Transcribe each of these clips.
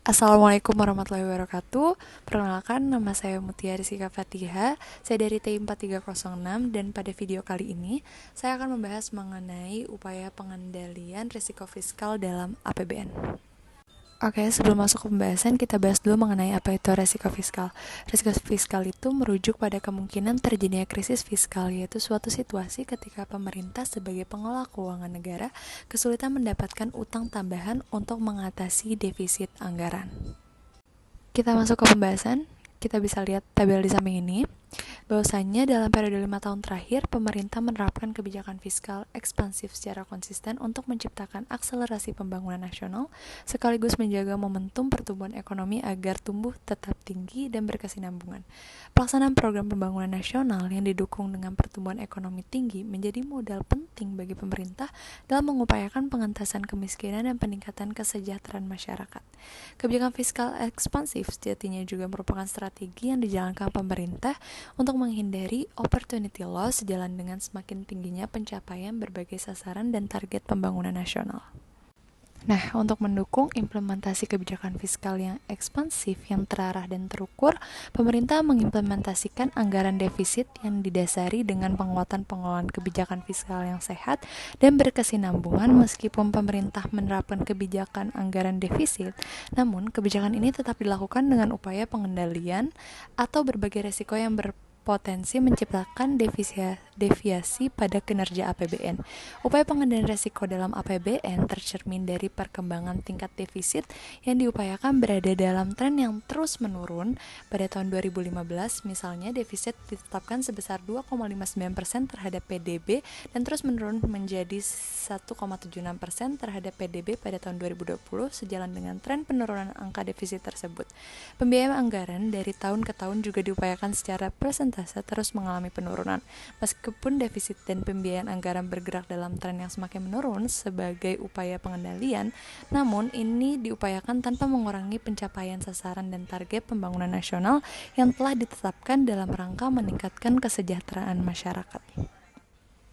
Assalamualaikum warahmatullahi wabarakatuh. Perkenalkan, nama saya Mutia Rizika Fatiha. Saya dari T4306 dan pada video kali ini saya akan membahas mengenai upaya pengendalian risiko fiskal dalam APBN. Oke, sebelum masuk ke pembahasan, kita bahas dulu mengenai apa itu resiko fiskal. Resiko fiskal itu merujuk pada kemungkinan terjadinya krisis fiskal, yaitu suatu situasi ketika pemerintah sebagai pengelola keuangan negara kesulitan mendapatkan utang tambahan untuk mengatasi defisit anggaran. Kita masuk ke pembahasan. Kita bisa lihat tabel di samping ini. Bahwasanya dalam periode 5 tahun terakhir, pemerintah menerapkan kebijakan fiskal ekspansif secara konsisten untuk menciptakan akselerasi pembangunan nasional, sekaligus menjaga momentum pertumbuhan ekonomi agar tumbuh tetap tinggi dan berkesinambungan. Pelaksanaan program pembangunan nasional yang didukung dengan pertumbuhan ekonomi tinggi menjadi modal penting bagi pemerintah dalam mengupayakan pengentasan kemiskinan dan peningkatan kesejahteraan masyarakat. Kebijakan fiskal ekspansif sejatinya juga merupakan strategi yang dijalankan pemerintah untuk menghindari opportunity loss sejalan dengan semakin tingginya pencapaian berbagai sasaran dan target pembangunan nasional. Nah, untuk mendukung implementasi kebijakan fiskal yang ekspansif, yang terarah dan terukur, pemerintah mengimplementasikan anggaran defisit yang didasari dengan penguatan pengelolaan kebijakan fiskal yang sehat dan berkesinambungan. Meskipun pemerintah menerapkan kebijakan anggaran defisit, namun kebijakan ini tetap dilakukan dengan upaya pengendalian atau berbagai risiko yang potensi menciptakan deviasi pada kinerja APBN. Upaya pengendalian risiko dalam APBN tercermin dari perkembangan tingkat defisit yang diupayakan berada dalam tren yang terus menurun. Pada tahun 2015, misalnya defisit ditetapkan sebesar 2,59% terhadap PDB dan terus menurun menjadi 1,76% terhadap PDB pada tahun 2020 sejalan dengan tren penurunan angka defisit tersebut. Pembiayaan anggaran dari tahun ke tahun juga diupayakan secara persentase terus mengalami penurunan. Meskipun defisit dan pembiayaan anggaran bergerak dalam tren yang semakin menurun sebagai upaya pengendalian, namun ini diupayakan tanpa mengurangi pencapaian sasaran dan target pembangunan nasional yang telah ditetapkan dalam rangka meningkatkan kesejahteraan masyarakat.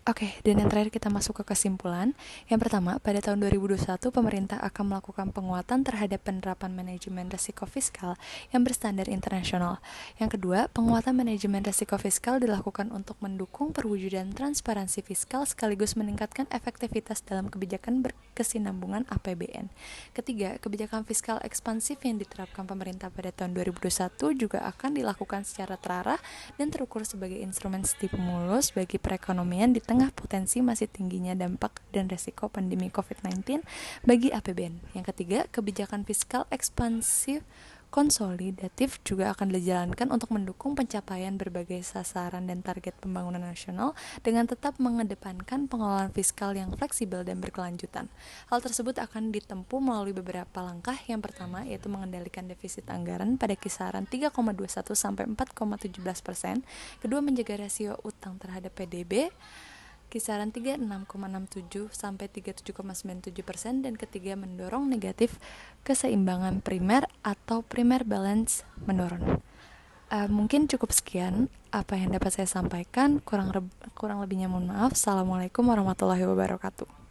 Oke, dan yang terakhir kita masuk ke kesimpulan. Yang pertama, pada tahun 2021 pemerintah akan melakukan penguatan terhadap penerapan manajemen risiko fiskal yang berstandar internasional. Yang kedua, penguatan manajemen risiko fiskal dilakukan untuk mendukung perwujudan transparansi fiskal sekaligus meningkatkan efektivitas dalam kebijakan berkesinambungan APBN. Ketiga, kebijakan fiskal ekspansif yang diterapkan pemerintah pada tahun 2021 juga akan dilakukan secara terarah dan terukur sebagai instrumen stimulus bagi perekonomian di tengah potensi masih tingginya dampak dan resiko pandemi COVID-19 bagi APBN. Yang ketiga, kebijakan fiskal ekspansif konsolidatif juga akan dijalankan untuk mendukung pencapaian berbagai sasaran dan target pembangunan nasional dengan tetap mengedepankan pengelolaan fiskal yang fleksibel dan berkelanjutan. Hal tersebut akan ditempuh melalui beberapa langkah. Yang pertama yaitu mengendalikan defisit anggaran pada kisaran 3,21 sampai 4,17%. Kedua, menjaga rasio utang terhadap PDB kisaran 36,67 sampai 37,97%, dan ketiga, mendorong negatif keseimbangan primer atau primer balance menurun. Mungkin cukup sekian apa yang dapat saya sampaikan, kurang lebihnya mohon maaf. Assalamualaikum warahmatullahi wabarakatuh.